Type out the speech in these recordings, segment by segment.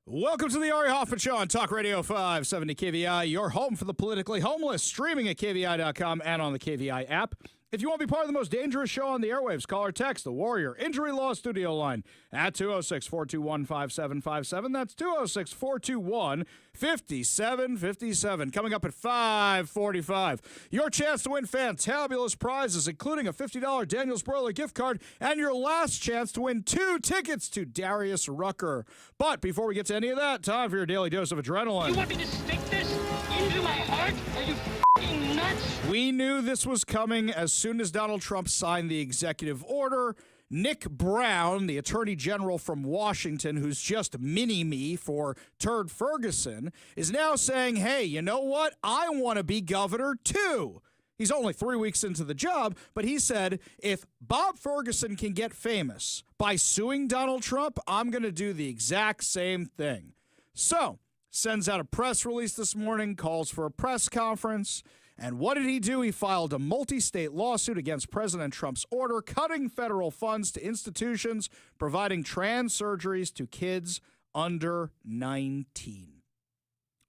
Welcome to the Ari Hoffman Show on Talk Radio 570 KVI, your home for the politically homeless, streaming at KVI.com and on the KVI app. If you want to be part of the most dangerous show on the airwaves, call or text the Warrior Injury Law Studio line at 206-421-5757. That's 206-421-5757. Coming up at 5:45, your chance to win fantabulous prizes, including a $50 Daniel's Broiler gift card and your last chance to win 2 tickets to Darius Rucker. But before we get to any of that, time for your daily dose of adrenaline. You want me to stick this into my heart? Are you f***ing nuts? We knew this was coming as soon as Donald Trump signed the executive order. Nick Brown, the attorney general from Washington, who's just mini-me for Turd Ferguson, is now saying, hey, you know what? I want to be governor too. He's only 3 weeks into the job, but he said, if Bob Ferguson can get famous by suing Donald Trump, I'm going to do the exact same thing. So, sends out a press release this morning, calls for a press conference. And what did he do? He filed a multi-state lawsuit against President Trump's order cutting federal funds to institutions providing trans surgeries to kids under 19.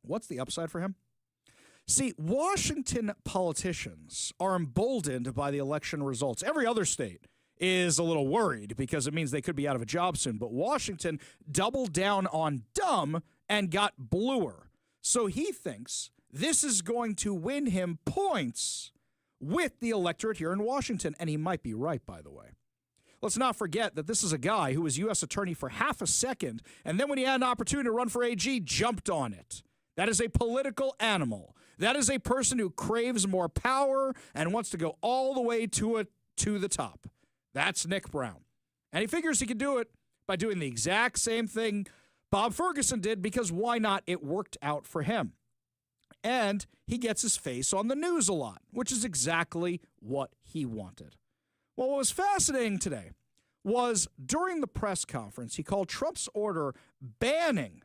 What's the upside for him? See, Washington politicians are emboldened by the election results. Every other state is a little worried because it means they could be out of a job soon. But Washington doubled down on dumb and got bluer. So he thinks this is going to win him points with the electorate here in Washington. And he might be right, by the way. Let's not forget that this is a guy who was U.S. attorney for half a second, and then when he had an opportunity to run for AG, jumped on it. That is a political animal. That is a person who craves more power and wants to go all the way to the top. That's Nick Brown. And he figures he can do it by doing the exact same thing Bob Ferguson did, because why not? It worked out for him. And he gets his face on the news a lot, which is exactly what he wanted. Well, what was fascinating today was during the press conference, he called Trump's order banning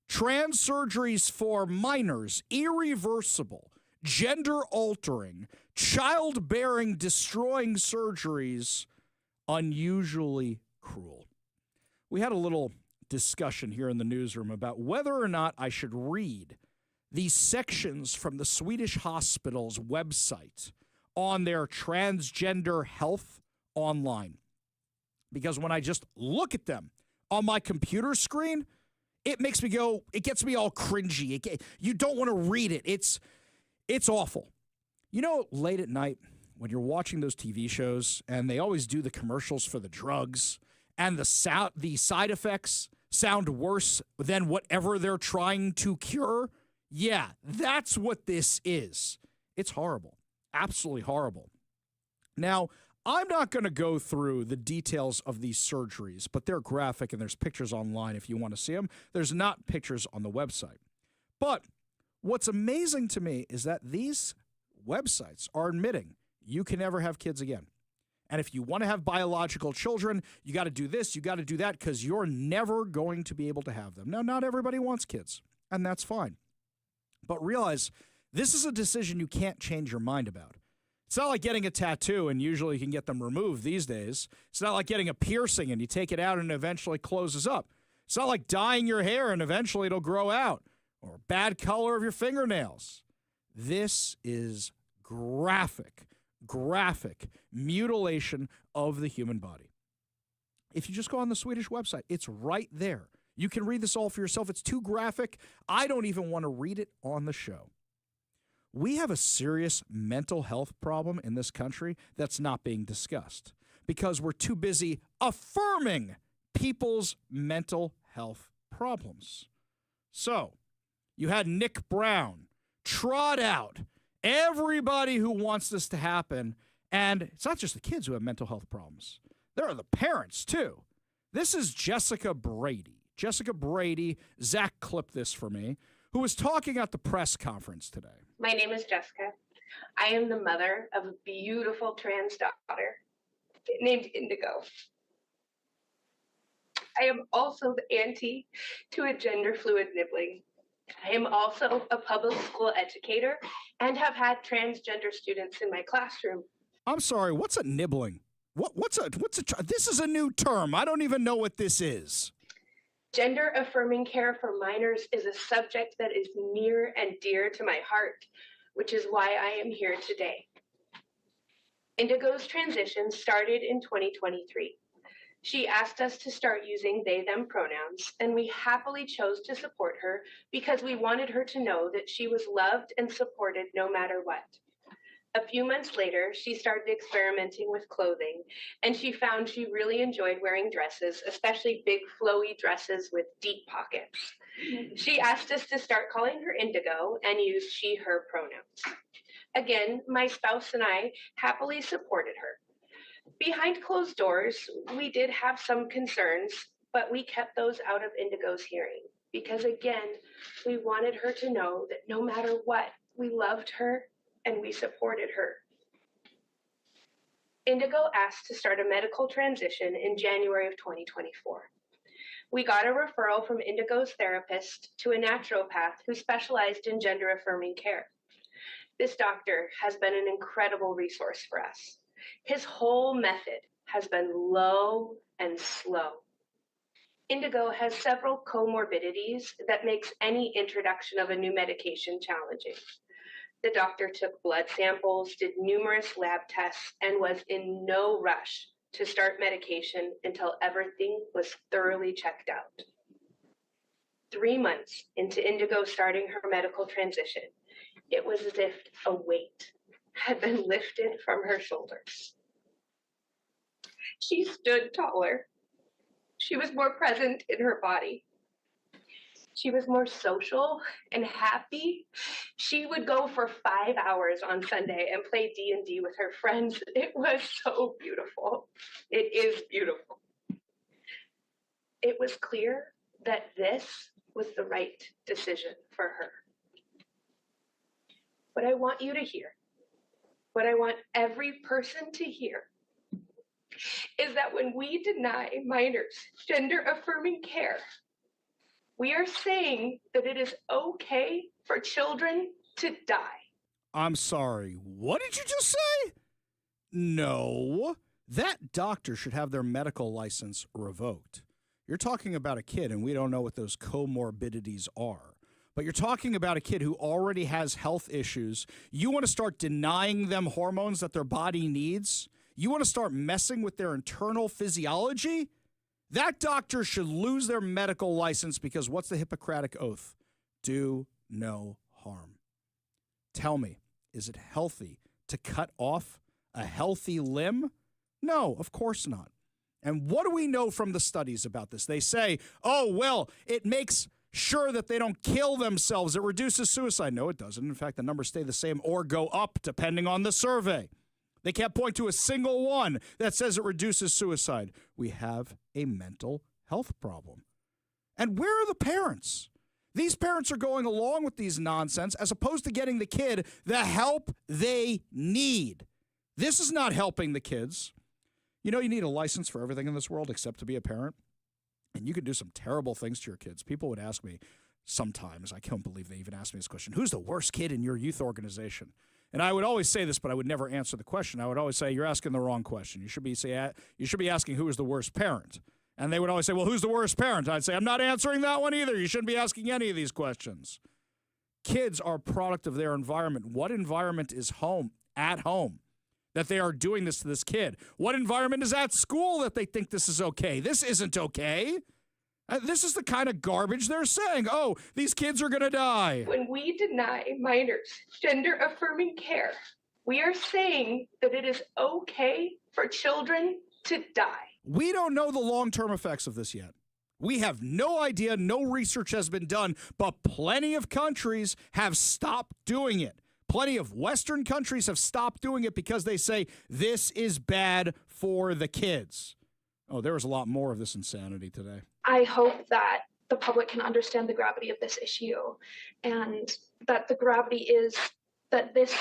trans surgeries for minors irreversible, gender-altering, childbearing, destroying surgeries unusually cruel. We had a little discussion here in the newsroom about whether or not I should read these sections from the Swedish hospital's website on their transgender health online. Because when I just look at them on my computer screen, it makes me go, it gets me all cringy. You don't want to read it. It's awful. You know, late at night when you're watching those TV shows and they always do the commercials for the drugs and the side effects sound worse than whatever they're trying to cure? Yeah, that's what this is. It's horrible. Absolutely horrible. Now, I'm not going to go through the details of these surgeries, but they're graphic and there's pictures online if you want to see them. There's not pictures on the website. But what's amazing to me is that these websites are admitting you can never have kids again. And if you want to have biological children, you got to do this, you got to do that, because you're never going to be able to have them. Now, not everybody wants kids, and that's fine. But realize this is a decision you can't change your mind about. It's not like getting a tattoo, and usually you can get them removed these days. It's not like getting a piercing, and you take it out and it eventually closes up. It's not like dyeing your hair, and eventually it'll grow out, or bad color of your fingernails. This is graphic mutilation of the human body. If you just go on the Swedish website, it's right there. You can read this all for yourself. It's too graphic. I don't even want to read it on the show. We have a serious mental health problem in this country that's not being discussed because we're too busy affirming people's mental health problems. So, you had Nick Brown trot out everybody who wants this to happen, and it's not just the kids who have mental health problems. There are the parents, too. This is Jessica Brady. Jessica Brady, Zach clipped this for me, who was talking at the press conference today. My name is Jessica. I am the mother of a beautiful trans daughter named Indigo. I am also the auntie to a gender fluid nibbling. I am also a public school educator and have had transgender students in my classroom. I'm sorry, what's a nibbling? This is a new term. I don't even know what this is. Gender affirming care for minors is a subject that is near and dear to my heart, which is why I am here today. Indigo's transition started in 2023. She asked us to start using they, them pronouns, and we happily chose to support her because we wanted her to know that she was loved and supported no matter what. A few months later, she started experimenting with clothing, and she found she really enjoyed wearing dresses, especially big flowy dresses with deep pockets. She asked us to start calling her Indigo and use she, her pronouns. Again, my spouse and I happily supported her. Behind closed doors, we did have some concerns, but we kept those out of Indigo's hearing because, again, we wanted her to know that no matter what, we loved her and we supported her. Indigo asked to start a medical transition in January of 2024. We got a referral from Indigo's therapist to a naturopath who specialized in gender-affirming care. This doctor has been an incredible resource for us. His whole method has been low and slow. Indigo has several comorbidities that makes any introduction of a new medication challenging. The doctor took blood samples, did numerous lab tests, and was in no rush to start medication until everything was thoroughly checked out. 3 months into Indigo starting her medical transition, it was as if a weight had been lifted from her shoulders. She stood taller. She was more present in her body. She was more social and happy. She would go for 5 hours on Sunday and play D&D with her friends. It was so beautiful. It is beautiful. It was clear that this was the right decision for her. What I want you to hear, what I want every person to hear, is that when we deny minors gender-affirming care, we are saying that it is okay for children to die. I'm sorry, what did you just say? No, that doctor should have their medical license revoked. You're talking about a kid, and we don't know what those comorbidities are. But you're talking about a kid who already has health issues. You want to start denying them hormones that their body needs? You want to start messing with their internal physiology? That doctor should lose their medical license because what's the Hippocratic Oath? Do no harm. Tell me, is it healthy to cut off a healthy limb? No, of course not. And what do we know from the studies about this? They say, oh, well, it makes sure that they don't kill themselves. It reduces suicide. No, it doesn't. In fact, the numbers stay the same or go up depending on the survey. They can't point to a single one that says it reduces suicide. We have a mental health problem. And where are the parents? These parents are going along with these nonsense as opposed to getting the kid the help they need. This is not helping the kids. You know, you need a license for everything in this world except to be a parent. And you can do some terrible things to your kids. People would ask me sometimes, I can't believe they even asked me this question, who's the worst kid in your youth organization? And I would always say this, but I would never answer the question. I would always say, you're asking the wrong question. You should be asking who is the worst parent. And they would always say, well, who's the worst parent? I'd say, I'm not answering that one either. You shouldn't be asking any of these questions. Kids are a product of their environment. What environment is home, at home, that they are doing this to this kid? What environment is at school that they think this is okay? This isn't okay. This is the kind of garbage they're saying. Oh, these kids are going to die. When we deny minors gender-affirming care, we are saying that it is okay for children to die. We don't know the long-term effects of this yet. We have no idea. No research has been done, but plenty of countries have stopped doing it. Plenty of Western countries have stopped doing it because they say this is bad for the kids. Oh, there was a lot more of this insanity today. I hope that the public can understand the gravity of this issue and that the gravity is that this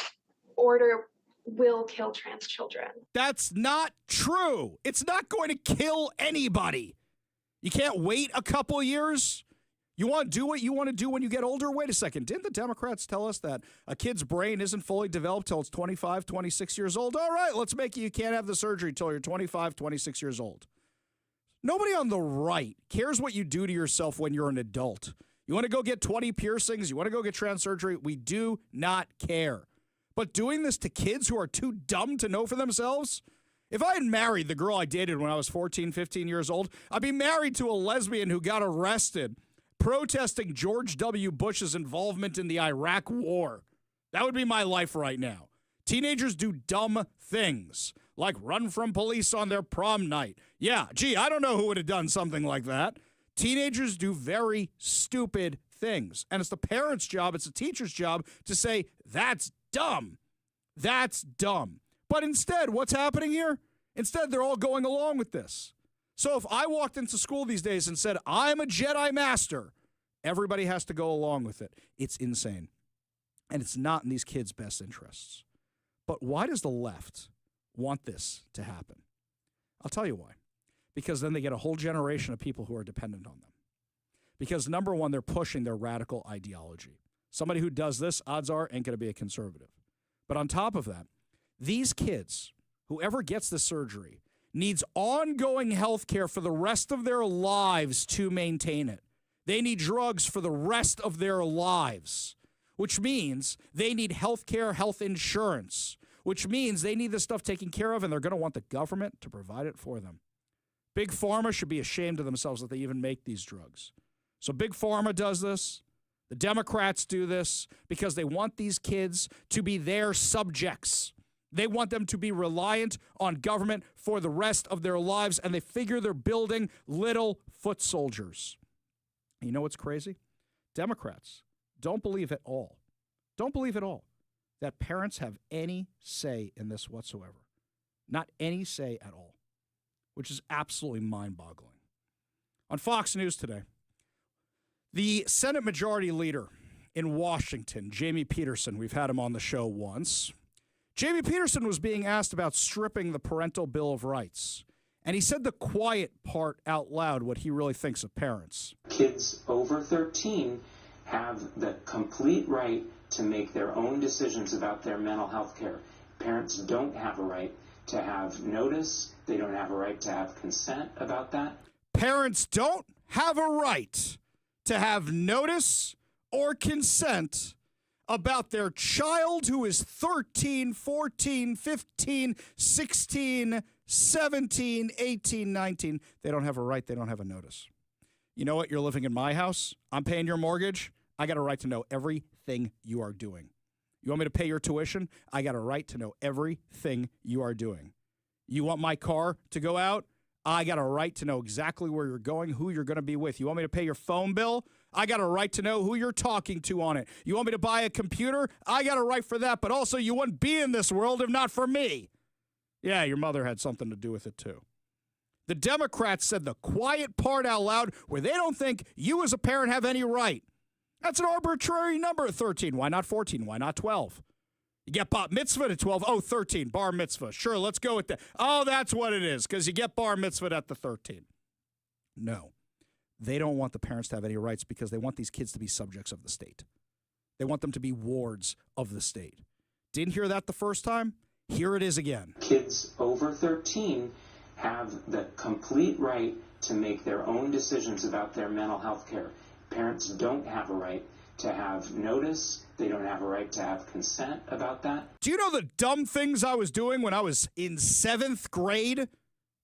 order will kill trans children. That's not true. It's not going to kill anybody. You can't wait a couple years. You want to do what you want to do when you get older? Wait a second. Didn't the Democrats tell us that a kid's brain isn't fully developed till it's 25, 26 years old? All right, let's make you can't have the surgery till you're 25, 26 years old. Nobody on the right cares what you do to yourself when you're an adult. You want to go get 20 piercings? You want to go get trans surgery? We do not care. But doing this to kids who are too dumb to know for themselves? If I had married the girl I dated when I was 14, 15 years old, I'd be married to a lesbian who got arrested protesting George W. Bush's involvement in the Iraq War. That would be my life right now. Teenagers do dumb things, like run from police on their prom night. Yeah, gee, I don't know who would have done something like that. Teenagers do very stupid things. And it's the parent's job, it's the teacher's job to say, that's dumb. That's dumb. But instead, what's happening here? Instead, they're all going along with this. So if I walked into school these days and said, I'm a Jedi Master, everybody has to go along with it. It's insane. And it's not in these kids' best interests. But why does the left want this to happen? I'll tell you why. Because then they get a whole generation of people who are dependent on them. Because number one, they're pushing their radical ideology. Somebody who does this, odds are, ain't going to be a conservative. But on top of that, these kids, whoever gets the surgery, needs ongoing health care for the rest of their lives to maintain it. They need drugs for the rest of their lives, which means they need health care, health insurance, which means they need this stuff taken care of, and they're going to want the government to provide it for them. Big Pharma should be ashamed of themselves that they even make these drugs. So Big Pharma does this. The Democrats do this because they want these kids to be their subjects. They want them to be reliant on government for the rest of their lives, and they figure they're building little foot soldiers. You know what's crazy? Democrats don't believe at all that parents have any say in this whatsoever. Not any say at all, which is absolutely mind-boggling. On Fox News today, the Senate Majority Leader in Washington, Jamie Peterson, we've had him on the show once. Jamie Peterson was being asked about stripping the Parental Bill of Rights, and he said the quiet part out loud, what he really thinks of parents. Kids over 13 have the complete right to make their own decisions about their mental health care. Parents don't have a right to have notice. They don't have a right to have consent about that. Parents don't have a right to have notice or consent about their child who is 13, 14, 15, 16, 17, 18, 19. They don't have a right. They don't have a notice. You know what? You're living in my house. I'm paying your mortgage. I got a right to know everything you are doing. You want me to pay your tuition? I got a right to know everything you are doing. You want my car to go out? I got a right to know exactly where you're going, who you're going to be with. You want me to pay your phone bill? I got a right to know who you're talking to on it. You want me to buy a computer? I got a right for that, but also you wouldn't be in this world if not for me. Yeah, your mother had something to do with it too. The Democrats said the quiet part out loud where they don't think you as a parent have any right. That's an arbitrary number at 13. Why not 14? Why not 12? You get bat mitzvah at 12. Oh, 13, bar mitzvah. Sure, let's go with that. Oh, that's what it is, because you get bar mitzvah at the 13. No, they don't want the parents to have any rights because they want these kids to be subjects of the state. They want them to be wards of the state. Didn't hear that the first time? Here it is again. Kids over 13 have the complete right to make their own decisions about their mental health care. Parents don't have a right to have notice. They don't have a right to have consent about that. Do you know the dumb things I was doing when I was in 7th grade?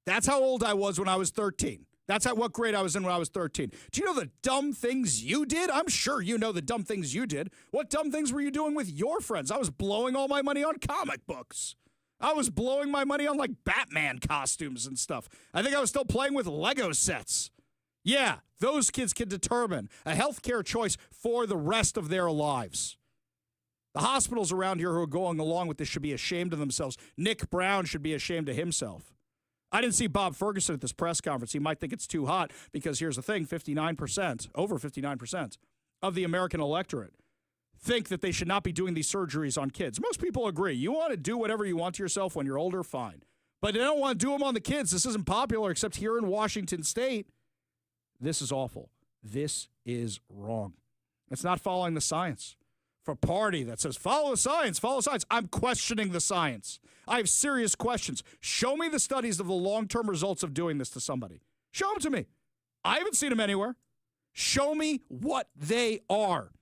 That's how old I was when I was 13. That's what grade I was in when I was 13. Do you know the dumb things you did? I'm sure you know the dumb things you did. What dumb things were you doing with your friends? I was blowing all my money on comic books. I was blowing my money on, like, Batman costumes and stuff. I think I was still playing with Lego sets. Yeah, those kids can determine a healthcare choice for the rest of their lives. The hospitals around here who are going along with this should be ashamed of themselves. Nick Brown should be ashamed of himself. I didn't see Bob Ferguson at this press conference. He might think it's too hot because here's the thing, 59%, over 59% of the American electorate think that they should not be doing these surgeries on kids. Most people agree. You want to do whatever you want to yourself when you're older, fine. But they don't want to do them on the kids. This isn't popular except here in Washington State. This is awful. This is wrong. It's not following the science. For a party that says, follow the science, I'm questioning the science. I have serious questions. Show me the studies of the long-term results of doing this to somebody. Show them to me. I haven't seen them anywhere. Show me what they are.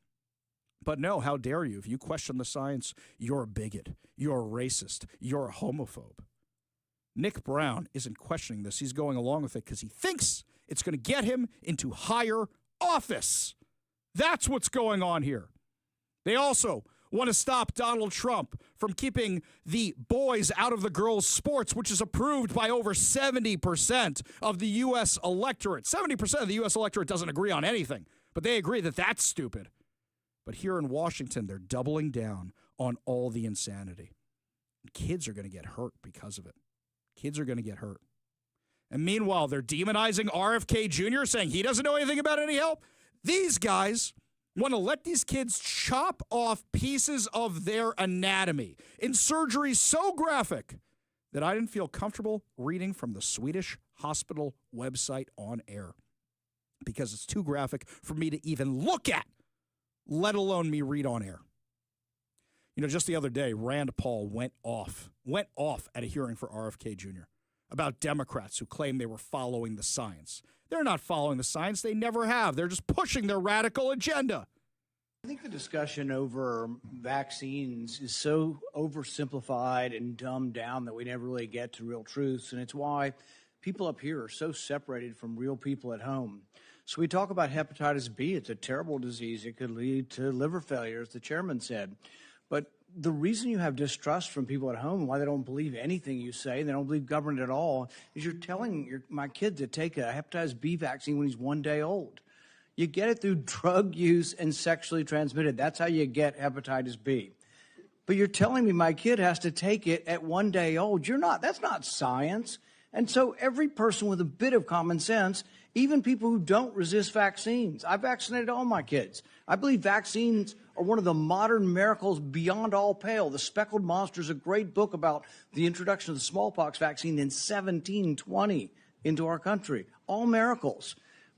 But no, how dare you? If you question the science, you're a bigot. You're a racist. You're a homophobe. Nick Brown isn't questioning this. He's going along with it because he thinks it's going to get him into higher office. That's what's going on here. They also want to stop Donald Trump from keeping the boys out of the girls' sports, which is approved by over 70% of the U.S. electorate. 70% of the U.S. electorate doesn't agree on anything, but they agree that that's stupid. But here in Washington, they're doubling down on all the insanity. Kids are going to get hurt because of it. Kids are going to get hurt. And meanwhile, they're demonizing RFK Jr., saying he doesn't know anything about any help. These guys want to let these kids chop off pieces of their anatomy in surgery so graphic that I didn't feel comfortable reading from the Swedish hospital website on air because it's too graphic for me to even look at, let alone me read on air. You know, just the other day, Rand Paul went off at a hearing for RFK Jr. about Democrats who claim they were following the science. They're not following the science. They never have. They're just pushing their radical agenda. I think the discussion over vaccines is so oversimplified and dumbed down that we never really get to real truths, and it's why people up here are so separated from real people at home. So we talk about hepatitis B. It's a terrible disease. It could lead to liver failure, as the chairman said. But the reason you have distrust from people at home, why they don't believe anything you say, and they don't believe government at all, is you're telling my kid to take a hepatitis B vaccine when he's 1 day old. You get it through drug use and sexually transmitted. That's how you get hepatitis B. But you're telling me my kid has to take it at 1 day old. That's not science. And so every person with a bit of common sense, even people who don't resist vaccines, I vaccinated all my kids. I believe vaccines are one of the modern miracles beyond all pale. The Speckled Monster is a great book about the introduction of the smallpox vaccine in 1720 into our country. All miracles.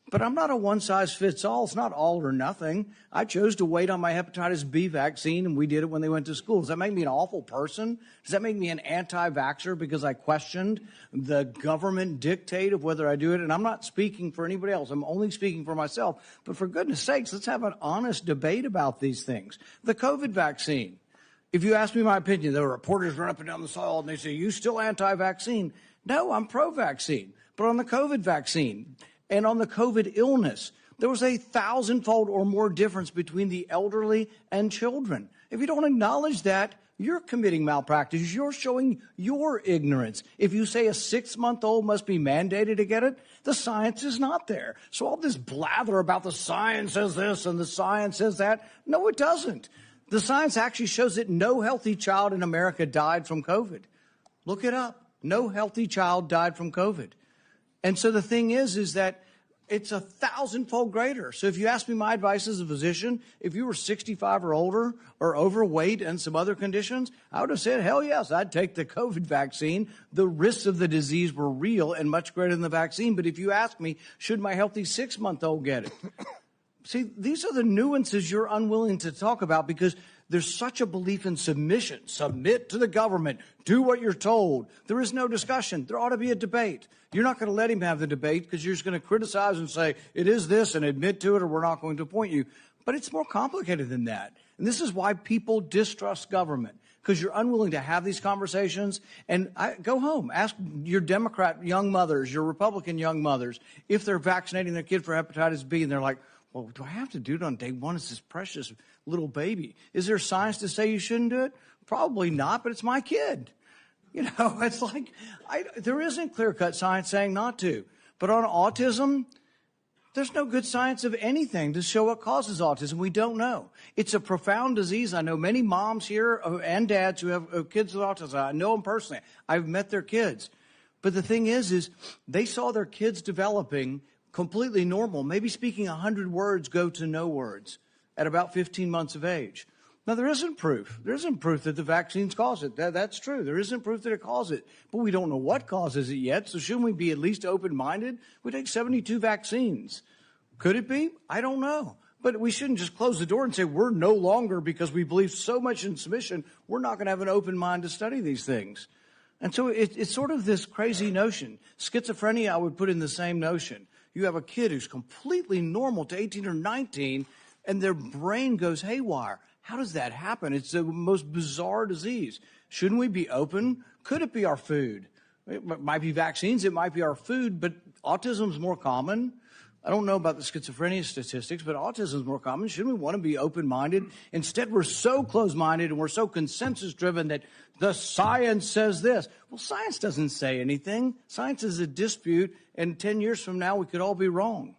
But I'm not a one-size-fits-all. It's not all or nothing. I chose to wait on my hepatitis B vaccine, and we did it when they went to school. Does that make me an awful person? Does that make me an anti-vaxxer because I questioned the government dictate of whether I do it? And I'm not speaking for anybody else. I'm only speaking for myself. But for goodness sakes, let's have an honest debate about these things. The COVID vaccine. If you ask me my opinion, the reporters run up and down the hall and they say, you still anti-vaccine? No, I'm pro-vaccine. But on the COVID vaccine and on the COVID illness, there was a 1,000-fold or more difference between the elderly and children. If you don't acknowledge that, you're committing malpractice. You're showing your ignorance. If you say a 6-month-old must be mandated to get it, the science is not there. So all this blather about the science says this and the science says that, no, it doesn't. The science actually shows that no healthy child in America died from COVID. Look it up. No healthy child died from COVID. And so the thing is that it's 1,000-fold greater. So if you ask me my advice as a physician, if you were 65 or older or overweight and some other conditions, I would have said, hell yes, I'd take the COVID vaccine. The risks of the disease were real and much greater than the vaccine. But if you ask me, should my healthy 6-month-old get it? See, these are the nuances you're unwilling to talk about because there's such a belief in submission. Submit to the government. Do what you're told. There is no discussion. There ought to be a debate. You're not going to let him have the debate because you're just going to criticize and say, it is this and admit to it or we're not going to appoint you. But it's more complicated than that. And this is why people distrust government, because you're unwilling to have these conversations. And go home. Ask your Democrat young mothers, your Republican young mothers, if they're vaccinating their kid for hepatitis B and they're like, well, do I have to do it on day one? It's this precious little baby. Is there science to say you shouldn't do it? Probably not, but it's my kid. You know, it's like there isn't clear-cut science saying not to. But on autism, there's no good science of anything to show what causes autism. We don't know. It's a profound disease. I know many moms here and dads who have kids with autism. I know them personally. I've met their kids. But the thing is they saw their kids developing completely normal, maybe speaking 100 words go to no words at about 15 months of age. Now, there isn't proof. There isn't proof that the vaccines cause it. That's true. There isn't proof that it causes it. But we don't know what causes it yet, so shouldn't we be at least open-minded? We take 72 vaccines. Could it be? I don't know. But we shouldn't just close the door and say we're no longer, because we believe so much in submission, we're not going to have an open mind to study these things. And so it's sort of this crazy notion. Schizophrenia, I would put in the same notion. You have a kid who's completely normal to 18 or 19, and their brain goes haywire. How does that happen? It's the most bizarre disease. Shouldn't we be open? Could it be our food? It might be vaccines, it might be our food, but autism's more common. I don't know about the schizophrenia statistics, but autism is more common. Shouldn't we want to be open-minded? Instead, we're so close-minded and we're so consensus-driven that the science says this. Well, science doesn't say anything. Science is a dispute, and 10 years from now, we could all be wrong.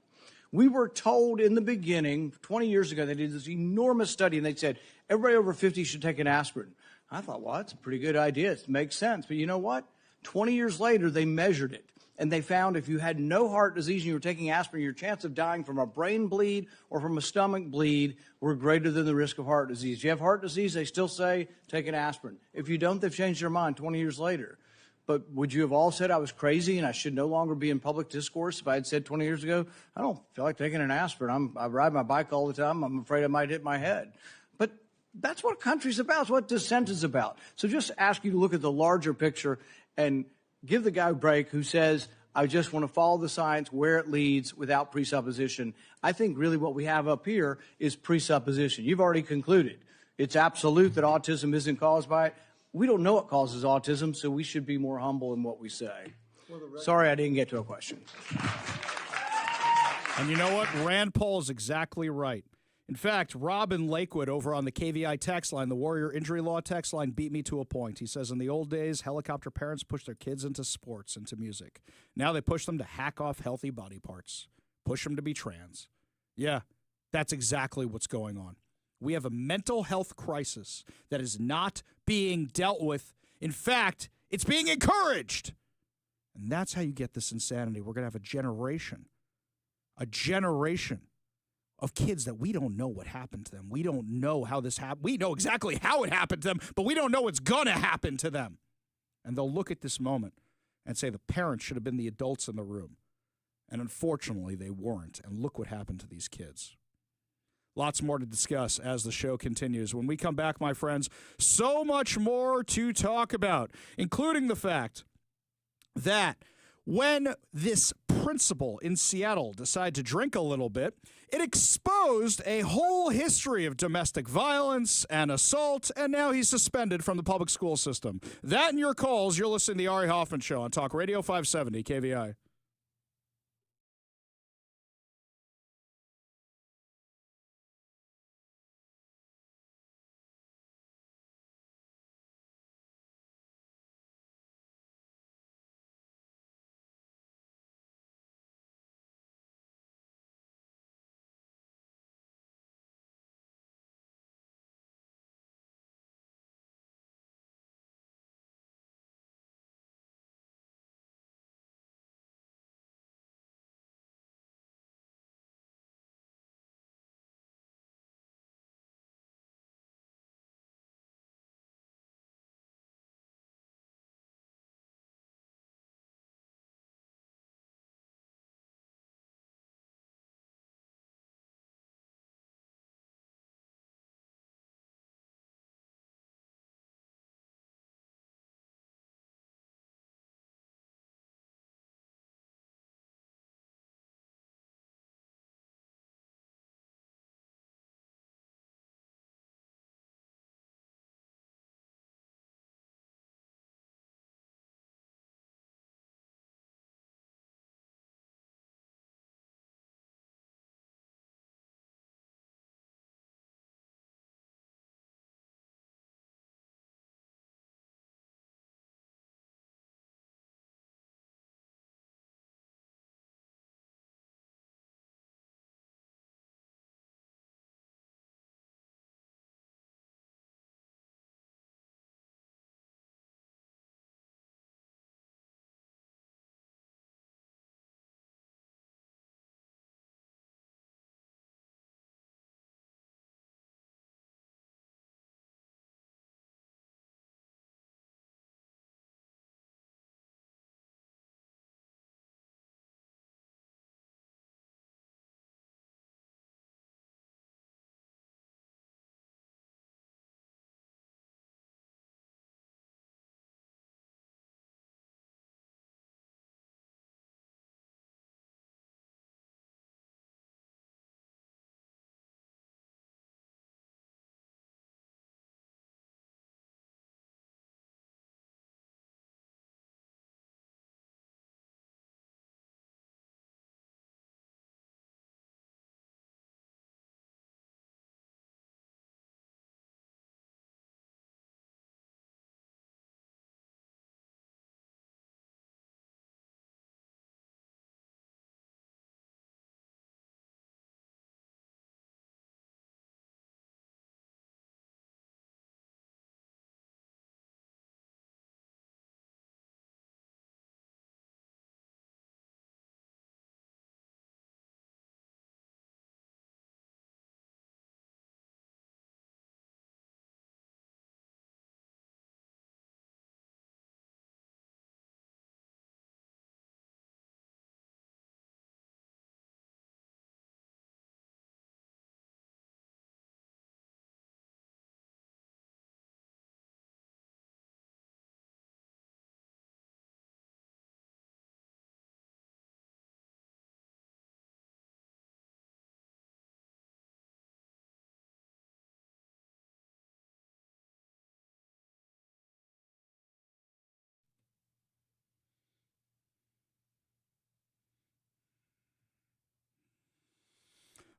We were told in the beginning, 20 years ago, they did this enormous study, and they said, everybody over 50 should take an aspirin. I thought, well, that's a pretty good idea. It makes sense. But you know what? 20 years later, they measured it. And they found if you had no heart disease and you were taking aspirin, your chance of dying from a brain bleed or from a stomach bleed were greater than the risk of heart disease. If you have heart disease, they still say take an aspirin. If you don't, they've changed their mind 20 years later. But would you have all said I was crazy and I should no longer be in public discourse if I had said 20 years ago, I don't feel like taking an aspirin. I ride my bike all the time. I'm afraid I might hit my head. But that's what country's about. It's what dissent is about. So just ask you to look at the larger picture and give the guy a break who says, I just want to follow the science where it leads without presupposition. I think really what we have up here is presupposition. You've already concluded. It's absolute that autism isn't caused by it. We don't know what causes autism, so we should be more humble in what we say. Sorry I didn't get to a question. And you know what? Rand Paul is exactly right. In fact, Rob in Lakewood over on the KVI text line, the Warrior Injury Law text line, beat me to a point. He says, in the old days, helicopter parents pushed their kids into sports, into music. Now they push them to hack off healthy body parts, push them to be trans. Yeah, that's exactly what's going on. We have a mental health crisis that is not being dealt with. In fact, it's being encouraged. And that's how you get this insanity. We're going to have a generation of kids that we don't know what happened to them. We don't know how this happened. We know exactly how it happened to them, but we don't know what's going to happen to them. And they'll look at this moment and say the parents should have been the adults in the room. And unfortunately, they weren't. And look what happened to these kids. Lots more to discuss as the show continues. When we come back, my friends, so much more to talk about, including the fact that when this principal in Seattle decided to drink a little bit, it exposed a whole history of domestic violence and assault, and now he's suspended from the public school system. That and your calls. You're listening to the Ari Hoffman Show on Talk Radio 570 KVI.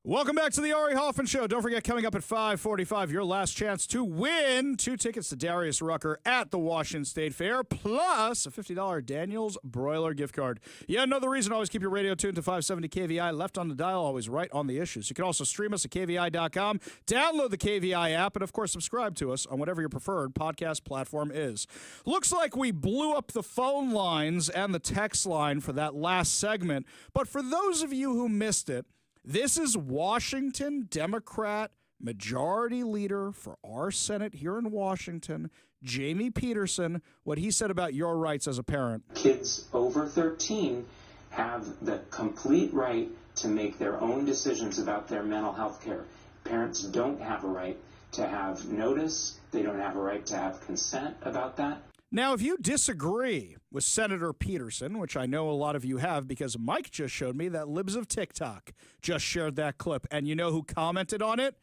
Welcome back to the Ari Hoffman Show. Don't forget, coming up at 5:45, your last chance to win 2 tickets to Darius Rucker at the Washington State Fair, plus a $50 Daniels Broiler gift card. Yeah, another reason, always keep your radio tuned to 570 KVI, left on the dial, always right on the issues. You can also stream us at KVI.com, download the KVI app, and, of course, subscribe to us on whatever your preferred podcast platform is. Looks like we blew up the phone lines and the text line for that last segment, but for those of you who missed it, this is Washington Democrat Majority Leader for our Senate here in Washington, Jamie Peterson, what he said about your rights as a parent. Kids over 13 have the complete right to make their own decisions about their mental health care. Parents don't have a right to have notice. They don't have a right to have consent about that. Now, if you disagree with Senator Peterson, which I know a lot of you have because Mike just showed me that Libs of TikTok just shared that clip, and you know who commented on it?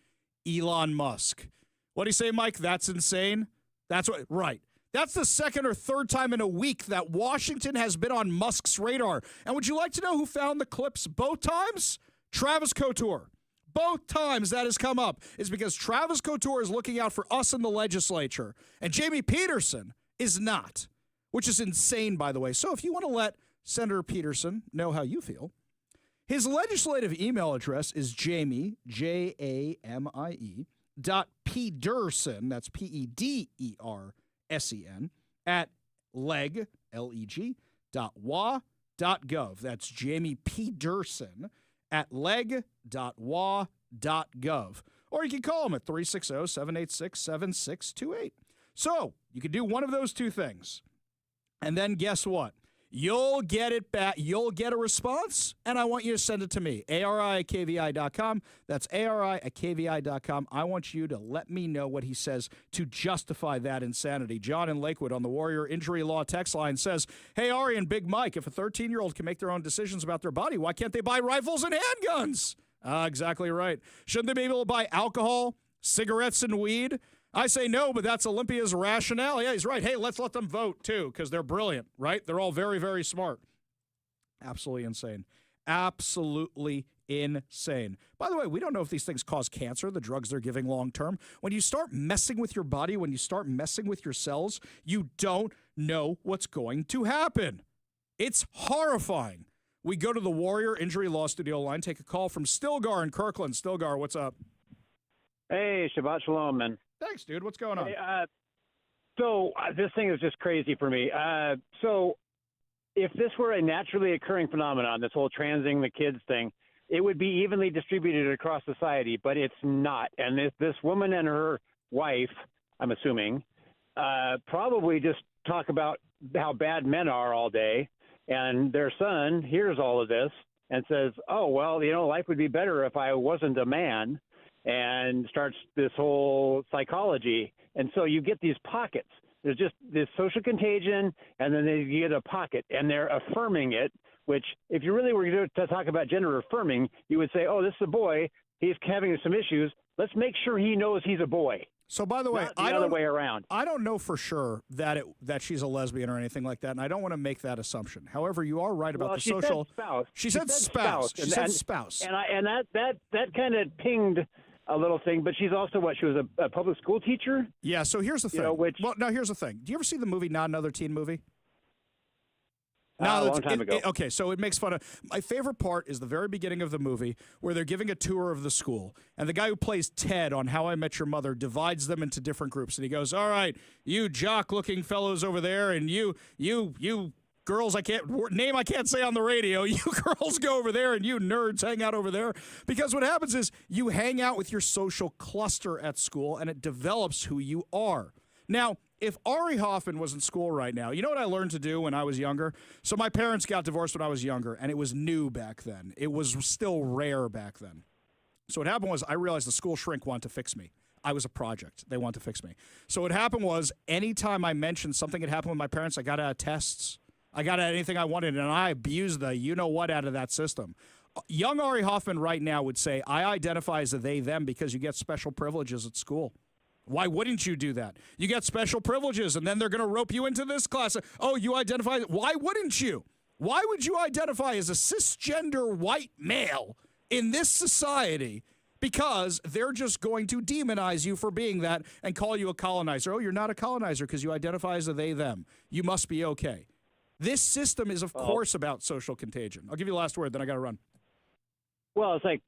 Elon Musk. What do you say, Mike? That's insane? That's what, right. That's the second or third time in a week that Washington has been on Musk's radar. And would you like to know who found the clips both times? Travis Couture. Both times that has come up is because Travis Couture is looking out for us in the legislature, and Jamie Peterson is not, which is insane, by the way. So if you want to let Senator Peterson know how you feel, his legislative email address is Jamie, Jamie, .Pedersen, that's Pedersen, at leg, L-E-G, .wa.gov. That's Jamie Pedersen at leg.wa.gov. Or you can call him at 360-786-7628. So you can do one of those two things. And then guess what? You'll get it back. You'll get a response, and I want you to send it to me. ARI@KVI.com. That's ARI@KVI.com. I want you to let me know what he says to justify that insanity. John in Lakewood on the Warrior Injury Law text line says, hey, Ari and Big Mike, if a 13-year-old can make their own decisions about their body, why can't they buy rifles and handguns? Exactly right. Shouldn't they be able to buy alcohol, cigarettes, and weed? I say no, but that's Olympia's rationale. Yeah, he's right. Hey, let's let them vote, too, because they're brilliant, right? They're all very, very smart. Absolutely insane. Absolutely insane. By the way, we don't know if these things cause cancer, the drugs they're giving long-term. When you start messing with your body, when you start messing with your cells, you don't know what's going to happen. It's horrifying. We go to the Warrior Injury Law Studio line, take a call from Stilgar in Kirkland. Stilgar, what's up? Hey, Shabbat Shalom, man. Thanks, dude. What's going on? Hey, this thing is just crazy for me. So if this were a naturally occurring phenomenon, this whole transing the kids thing, it would be evenly distributed across society, but it's not. And this woman and her wife, I'm assuming, probably just talk about how bad men are all day, and their son hears all of this and says, oh, well, life would be better if I wasn't a man, and starts this whole psychology. And so you get these pockets. There's just this social contagion, and then you get a pocket, and they're affirming it, which if you really were to talk about gender affirming, you would say, oh, this is a boy. He's having some issues. Let's make sure he knows he's a boy. So, by the way, not the other way around. I don't know for sure that she's a lesbian or anything like that, and I don't want to make that assumption. However, you are right about the social. Said spouse. She said spouse. She said spouse. And that kind of pinged a little thing, but she's also she was a public school teacher. Yeah. So here's the thing. Here's the thing. Do you ever see the movie Not Another Teen Movie? A long time ago. Okay, so it makes fun of. My favorite part is the very beginning of the movie where they're giving a tour of the school, and the guy who plays Ted on How I Met Your Mother divides them into different groups, and he goes, "All right, you jock-looking fellows over there, and you girls I can't say on the radio. You girls go over there, and you nerds hang out over there." Because what happens is you hang out with your social cluster at school, and it develops who you are. Now, if Ari Hoffman was in school right now, you know what I learned to do when I was younger? So my parents got divorced when I was younger, and it was new back then. It was still rare back then. So what happened was I realized the school shrink wanted to fix me. I was a project. They wanted to fix me. So what happened was anytime I mentioned something had happened with my parents, I got out of tests. I got out anything I wanted, and I abused the you-know-what out of that system. Young Ari Hoffman right now would say, I identify as a they, them because you get special privileges at school. Why wouldn't you do that? You get special privileges, and then they're going to rope you into this class. Oh, you identify. Why wouldn't you? Why would you identify as a cisgender white male in this society because they're just going to demonize you for being that and call you a colonizer. Oh, you're not a colonizer because you identify as a they, them. You must be okay. This system is, of course, about social contagion. I'll give you the last word, then I got to run. Well, it's like,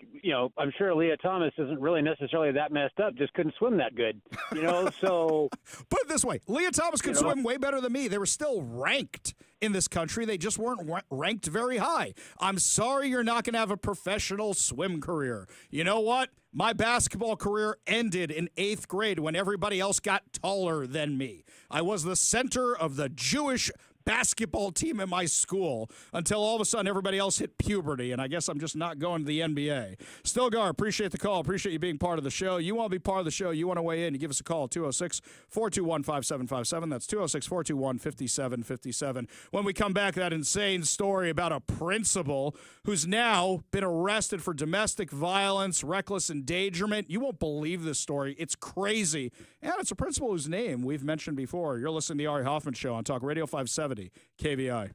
I'm sure Leah Thomas isn't really necessarily that messed up, just couldn't swim that good, so. Put it this way, Leah Thomas could swim way better than me. They were still ranked in this country. They just weren't ranked very high. I'm sorry you're not going to have a professional swim career. You know what? My basketball career ended in 8th grade when everybody else got taller than me. I was the center of the Jewish basketball team in my school until all of a sudden everybody else hit puberty, and I guess I'm just not going to the NBA. Stilgar, appreciate the call. Appreciate you being part of the show. You want to be part of the show, you want to weigh in, you give us a call, 206-421-5757. That's 206-421-5757. When we come back, that insane story about a principal who's now been arrested for domestic violence, reckless endangerment. You won't believe this story. It's crazy. And it's a principal whose name we've mentioned before. You're listening to the Ari Hoffman Show on Talk Radio 570. KVI.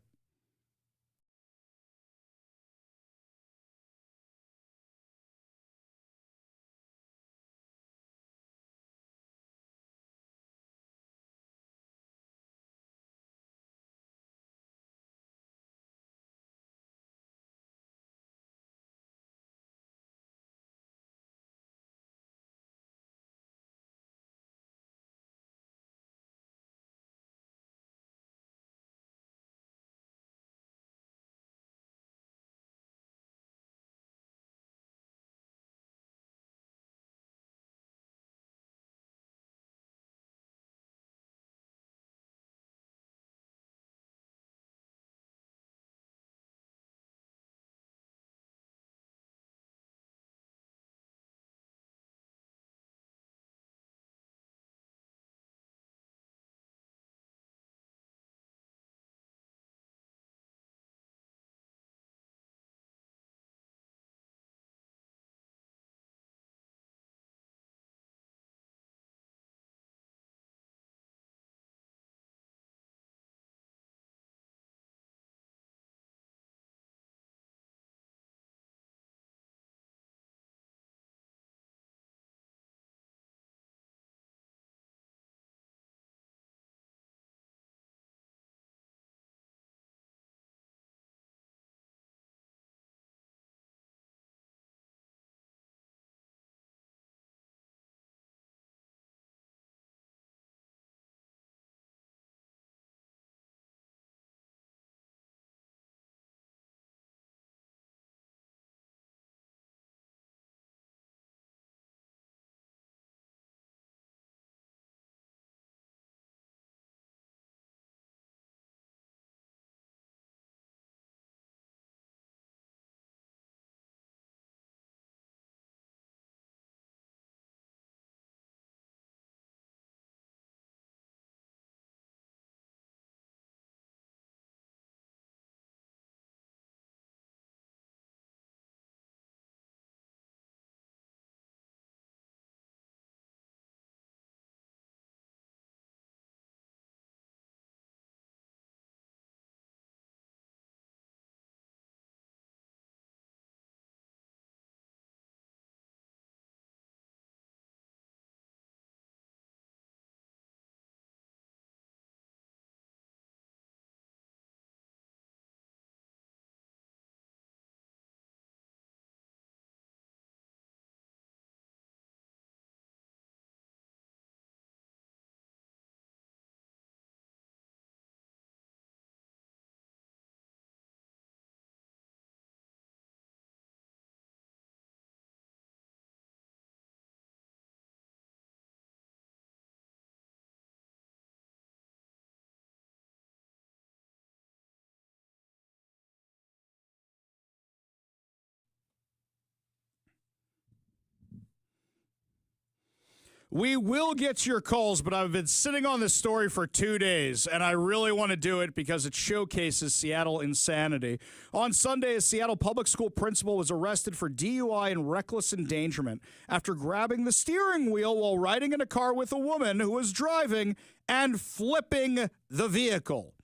We will get to your calls, but I've been sitting on this story for 2 days, and I really want to do it because it showcases Seattle insanity. On Sunday, a Seattle public school principal was arrested for DUI and reckless endangerment after grabbing the steering wheel while riding in a car with a woman who was driving and flipping the vehicle.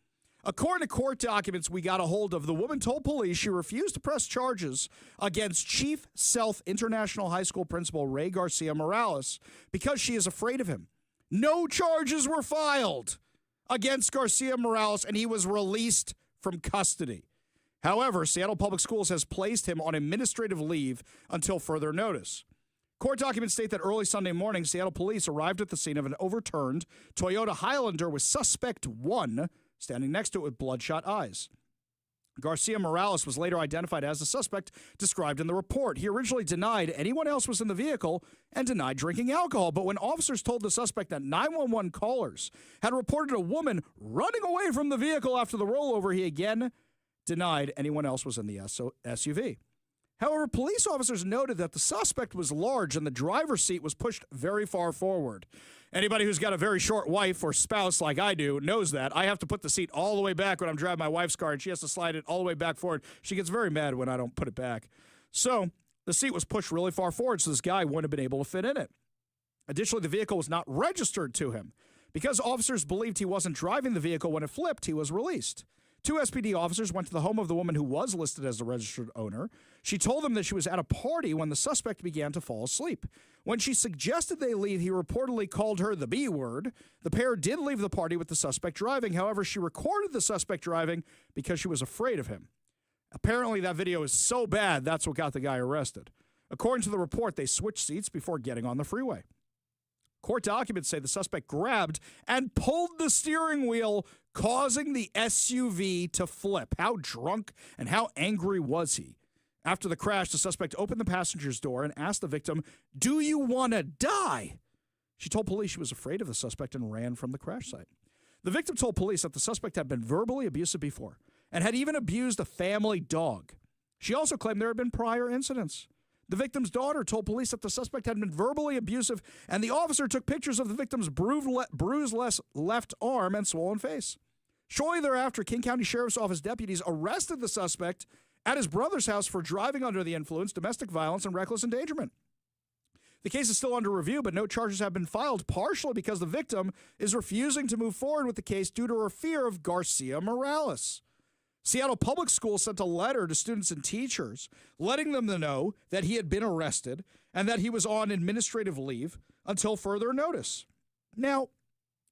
According to court documents we got a hold of, the woman told police she refused to press charges against Chief South International High School principal Ray Garcia Morales because she is afraid of him. No charges were filed against Garcia Morales, and he was released from custody. However, Seattle Public Schools has placed him on administrative leave until further notice. Court documents state that early Sunday morning, Seattle police arrived at the scene of an overturned Toyota Highlander with suspect 1 standing next to it with bloodshot eyes. Garcia Morales was later identified as the suspect described in the report. He originally denied anyone else was in the vehicle and denied drinking alcohol. But when officers told the suspect that 911 callers had reported a woman running away from the vehicle after the rollover, he again denied anyone else was in the SUV. However, police officers noted that the suspect was large and the driver's seat was pushed very far forward. Anybody who's got a very short wife or spouse like I do knows that. I have to put the seat all the way back when I'm driving my wife's car, and she has to slide it all the way back forward. She gets very mad when I don't put it back. So the seat was pushed really far forward, so this guy wouldn't have been able to fit in it. Additionally, the vehicle was not registered to him. Because officers believed he wasn't driving the vehicle when it flipped, he was released. 2 SPD officers went to the home of the woman who was listed as the registered owner. She told them that she was at a party when the suspect began to fall asleep. When she suggested they leave, he reportedly called her the B word. The pair did leave the party with the suspect driving. However, she recorded the suspect driving because she was afraid of him. Apparently, that video is so bad, that's what got the guy arrested. According to the report, they switched seats before getting on the freeway. Court documents say the suspect grabbed and pulled the steering wheel, causing the SUV to flip. How drunk and how angry was he? After the crash, the suspect opened the passenger's door and asked the victim, "Do you want to die?" She told police she was afraid of the suspect and ran from the crash site. The victim told police that the suspect had been verbally abusive before and had even abused a family dog. She also claimed there had been prior incidents. The victim's daughter told police that the suspect had been verbally abusive, and the officer took pictures of the victim's bruised left arm and swollen face. Shortly thereafter, King County Sheriff's Office deputies arrested the suspect at his brother's house for driving under the influence, domestic violence, and reckless endangerment. The case is still under review, but no charges have been filed, partially because the victim is refusing to move forward with the case due to her fear of Garcia Morales. Seattle Public Schools sent a letter to students and teachers letting them know that he had been arrested and that he was on administrative leave until further notice. Now,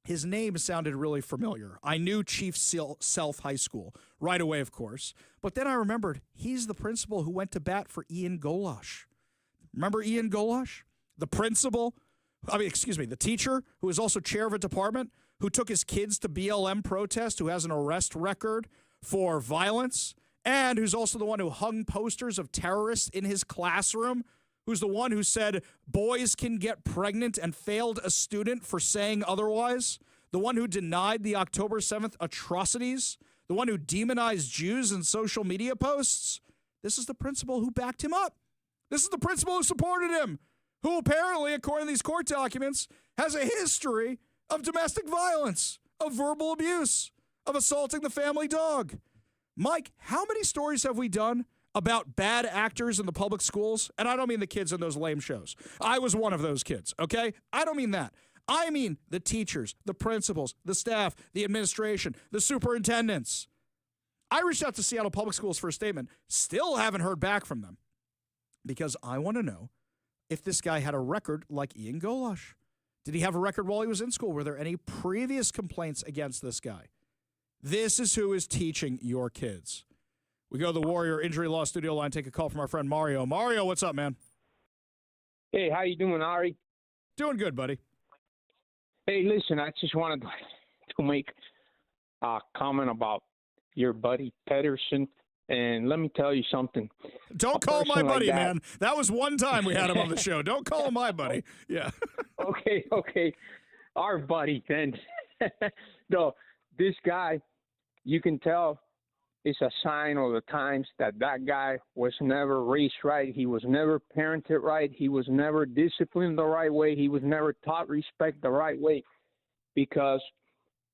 his name sounded really familiar. I knew Chief South High School right away, of course, but then I remembered he's the principal who went to bat for Ian Golash. Remember Ian Golash? The teacher who is also chair of a department who took his kids to BLM protest, who has an arrest record for violence, and who's also the one who hung posters of terrorists in his classroom, who's the one who said boys can get pregnant and failed a student for saying otherwise, the one who denied the October 7th atrocities, the one who demonized Jews in social media posts. This is the principal who backed him up. This is the principal who supported him, who apparently, according to these court documents, has a history of domestic violence, of verbal abuse, of assaulting the family dog. Mike, how many stories have we done about bad actors in the public schools? And I don't mean the kids in those lame shows. I was one of those kids, okay? I don't mean that. I mean the teachers, the principals, the staff, the administration, the superintendents. I reached out to Seattle Public Schools for a statement. Still haven't heard back from them because I want to know if this guy had a record like Ian Golash. Did he have a record while he was in school? Were there any previous complaints against this guy? This is who is teaching your kids. We go to the Warrior Injury Law Studio line, take a call from our friend Mario. Mario, what's up, man? Hey, how you doing, Ari? Doing good, buddy. Hey, listen, I just wanted to make a comment about your buddy Pedersen, and let me tell you something. Don't call my buddy, man. That was one time we had him on the show. Don't call him my buddy. Yeah. Okay. Our buddy, then. No, this guy, you can tell it's a sign of the times that guy was never raised right. He was never parented right. He was never disciplined the right way. He was never taught respect the right way. Because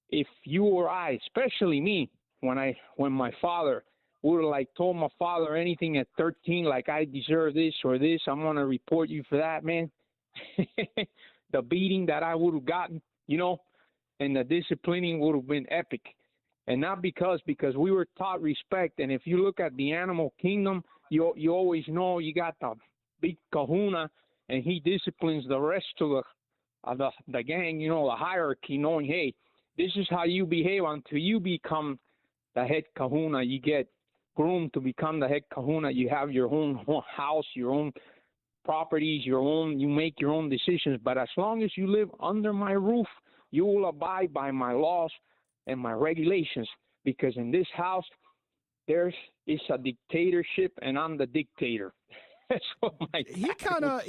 if you or I, especially me, when my father would have told my father anything at 13, like I deserve this or this, I'm going to report you for that, man. The beating that I would have gotten, and the disciplining would have been epic. and not because we were taught respect. And if you look at the animal kingdom, you always know you got the big kahuna, and he disciplines the rest of the gang, the hierarchy, knowing, hey, this is how you behave until you become the head kahuna. You get groomed to become the head kahuna. You have your own house, your own properties, you make your own decisions. But as long as you live under my roof, you will abide by my laws and my regulations, because in this house, is a dictatorship, and I'm the dictator. That's what my He kind of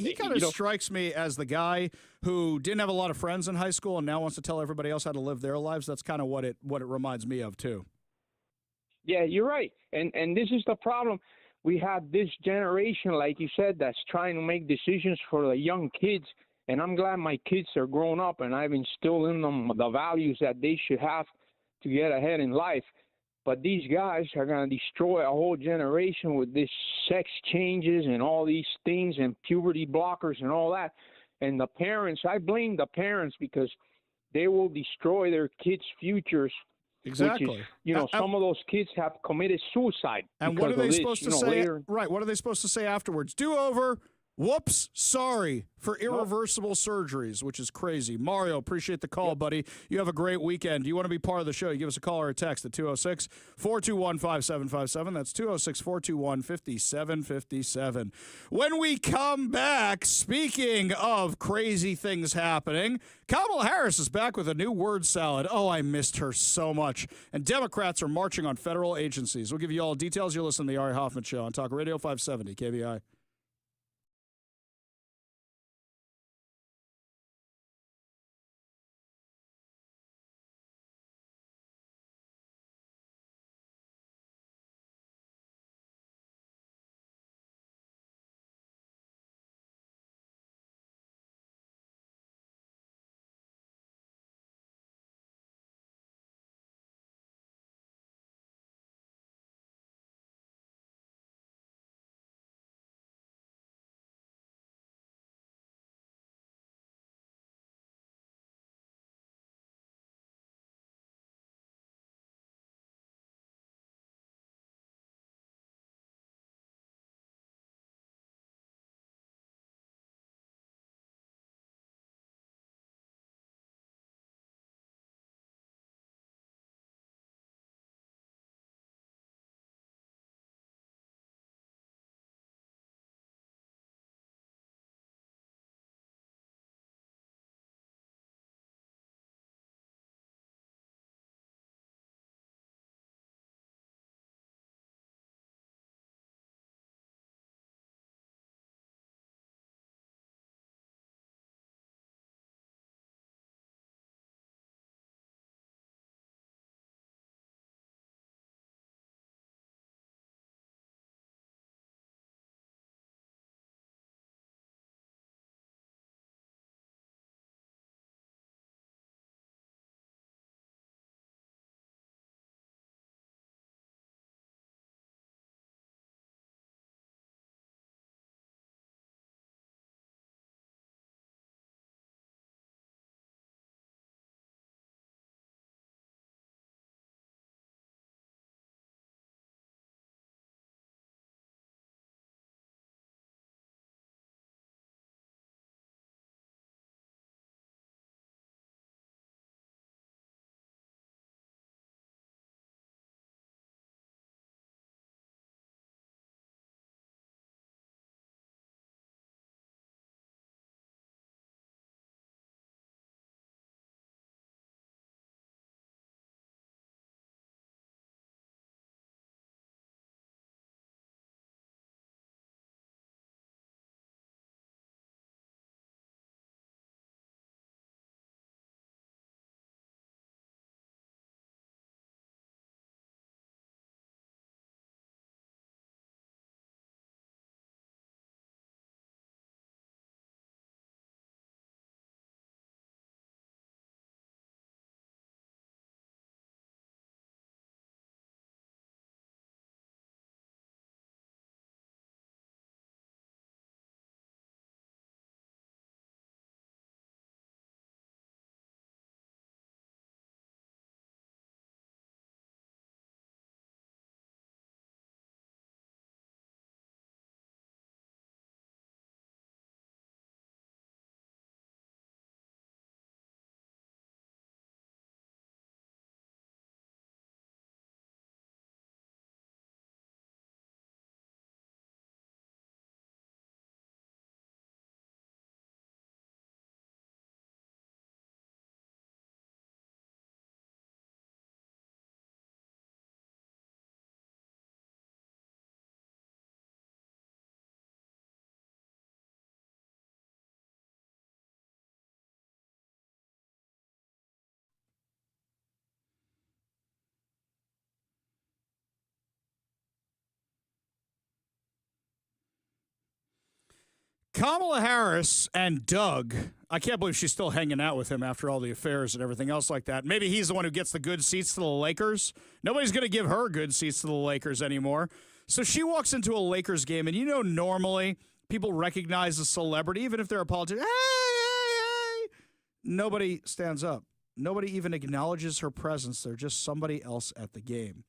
strikes me as the guy who didn't have a lot of friends in high school and now wants to tell everybody else how to live their lives. That's kind of what it reminds me of too. Yeah, you're right. And this is the problem. We have this generation, like you said, that's trying to make decisions for the young kids. And I'm glad my kids are grown up, and I've instilled in them the values that they should have to get ahead in life. But these guys are going to destroy a whole generation with this sex changes and all these things and puberty blockers and all that. And the parents, I blame the parents, because they will destroy their kids' futures. Exactly. Which is, some of those kids have committed suicide. And what are they supposed to say? Later. Right. What are they supposed to say afterwards? Do over. Whoops, sorry for irreversible surgeries, which is crazy. Mario, appreciate the call, buddy. You have a great weekend. Do you want to be part of the show? You give us a call or a text at 206-421-5757. That's 206-421-5757. When we come back, speaking of crazy things happening, Kamala Harris is back with a new word salad. Oh, I missed her so much. And Democrats are marching on federal agencies. We'll give you all details. You're listening to the Ari Hoffman Show on Talk Radio 570 KBI. Kamala Harris and Doug, I can't believe she's still hanging out with him after all the affairs and everything else like that. Maybe he's the one who gets the good seats to the Lakers. Nobody's going to give her good seats to the Lakers anymore. So she walks into a Lakers game, and normally people recognize a celebrity, even if they're a politician. Hey! Nobody stands up. Nobody even acknowledges her presence. They're just somebody else at the game.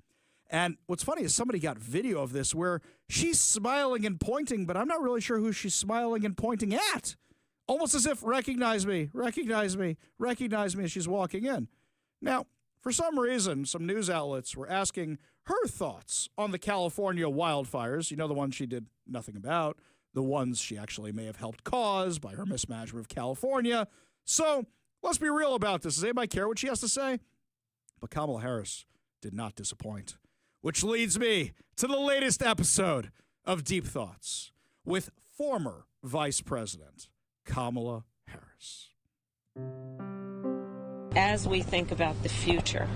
And what's funny is somebody got video of this where she's smiling and pointing, but I'm not really sure who she's smiling and pointing at. Almost as if, recognize me as she's walking in. Now, for some reason, some news outlets were asking her thoughts on the California wildfires. The ones she did nothing about, the ones she actually may have helped cause by her mismanagement of California. So let's be real about this. Does anybody care what she has to say? But Kamala Harris did not disappoint. Which leads me to the latest episode of Deep Thoughts with former Vice President Kamala Harris. As we think about the future,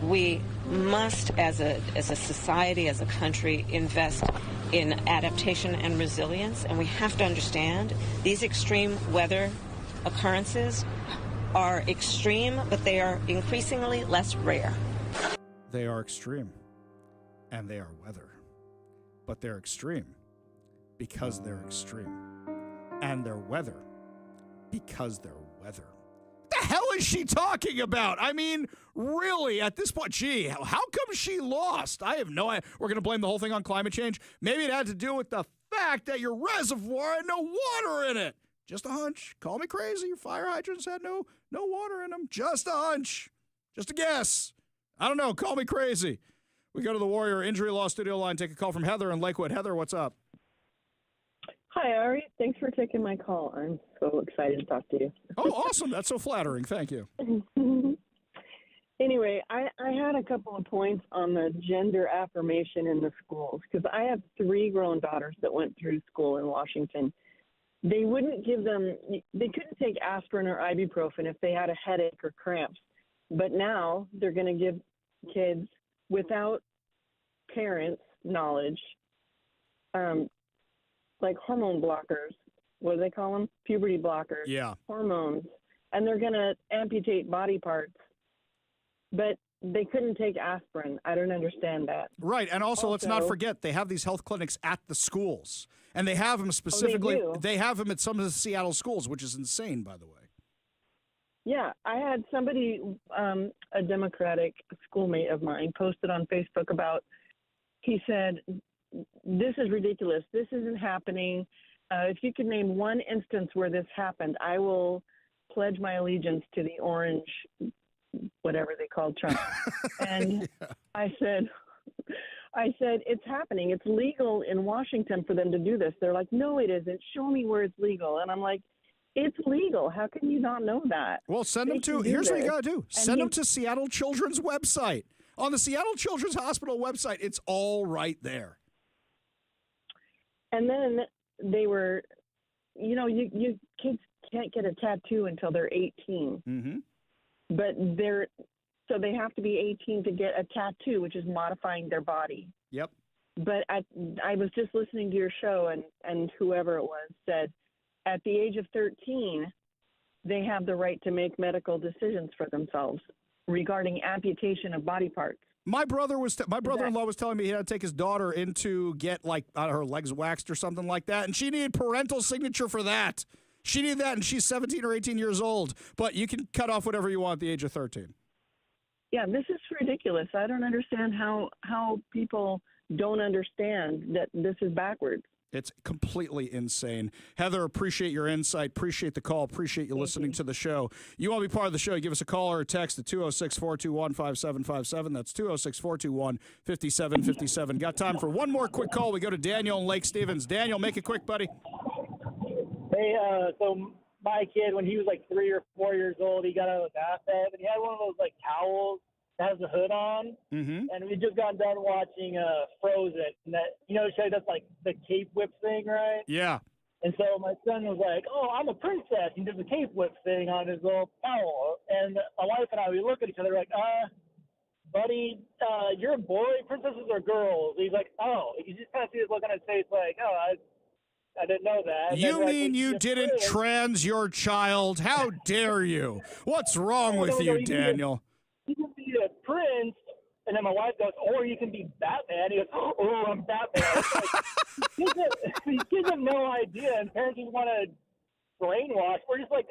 we must, as a society, as a country, invest in adaptation and resilience. And we have to understand these extreme weather occurrences are extreme, but they are increasingly less rare. They are extreme, and they are weather. But they're extreme because they're extreme. And they're weather because they're weather. What the hell is she talking about? I mean, really, at this point, gee, how come she lost? I have no idea. We're going to blame the whole thing on climate change? Maybe it had to do with the fact that your reservoir had no water in it. Just a hunch. Call me crazy. Your fire hydrants had no water in them. Just a hunch. Just a guess. I don't know. Call me crazy. We go to the Warrior Injury Law Studio line. Take a call from Heather in Lakewood. Heather, what's up? Hi, Ari. Thanks for taking my call. I'm so excited to talk to you. Oh, awesome. That's so flattering. Thank you. Anyway, I had a couple of points on the gender affirmation in the schools because I have 3 grown daughters that went through school in Washington. They wouldn't give them, they couldn't take aspirin or ibuprofen if they had a headache or cramps. But now they're going to give kids without parents' knowledge, like hormone blockers. What do they call them? Puberty blockers. Yeah. Hormones. And they're going to amputate body parts. But they couldn't take aspirin. I don't understand that. Right. And also, let's not forget, they have these health clinics at the schools. And they have them specifically. They have them at some of the Seattle schools, which is insane, by the way. Yeah, I had somebody, a Democratic schoolmate of mine, posted on Facebook about, he said, this is ridiculous. This isn't happening. If you could name one instance where this happened, I will pledge my allegiance to the orange, whatever they called Trump. And yeah. I said, it's happening. It's legal in Washington for them to do this. They're like, no, it isn't. Show me where it's legal. And I'm like, it's legal. How can you not know that? Well, send them to, here's what you got to do. Send them to Seattle Children's website. On the Seattle Children's Hospital website, it's all right there. And then they were, you kids can't get a tattoo until they're 18. Mm-hmm. But so they have to be 18 to get a tattoo, which is modifying their body. Yep. But I was just listening to your show, and whoever it was said, at the age of 13, they have the right to make medical decisions for themselves regarding amputation of body parts. My brother-in-law was telling me he had to take his daughter in to get her legs waxed or something like that, and she needed parental signature for that. She needed that, and she's 17 or 18 years old. But you can cut off whatever you want at the age of 13. Yeah, this is ridiculous. I don't understand how people don't understand that this is backwards. It's completely insane. Heather, appreciate your insight. Appreciate the call. Appreciate you listening to the show. You want to be part of the show, give us a call or a text at 206-421-5757. That's 206-421-5757. Got time for one more quick call. We go to Daniel in Lake Stevens. Daniel, make it quick, buddy. Hey, so my kid, when he was like 3 or 4 years old, he got out of the bathtub, and he had one of those towels that has a hood on, and we just got done watching Frozen, and that, Shay does the cape whip thing, right? Yeah. And so my son was like, "Oh, I'm a princess," and does a cape whip thing on his little towel, and my wife and I, we look at each other like, buddy, you're a boy, princesses are girls. He's like, oh, you just kind of see this look on his face like, oh, I didn't know that. And You then, like, mean when you just didn't prince- trans your child? How dare you? What's wrong with you, Daniel? You can be a prince, and then my wife goes, or you can be Batman. He goes, oh, I'm Batman. It's like, these kids have no idea, and parents just want to brainwash. We're just like,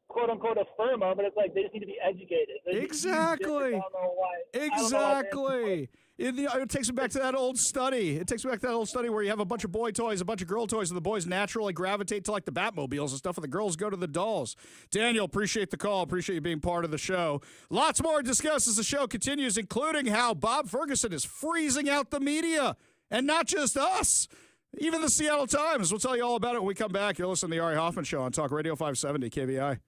quote unquote, affirm them, but it's like they just need to be educated. Exactly. I don't know why. Exactly. It takes me back to that old study. It takes me back to that old study where you have a bunch of boy toys, a bunch of girl toys, and the boys naturally gravitate to like the Batmobiles and stuff, and the girls go to the dolls. Daniel, appreciate the call. Appreciate you being part of the show. Lots more to discuss as the show continues, including how Bob Ferguson is freezing out the media, and not just us. Even the Seattle Times. We'll tell you all about it when we come back. You're listening to the Ari Hoffman Show on Talk Radio 570 KVI.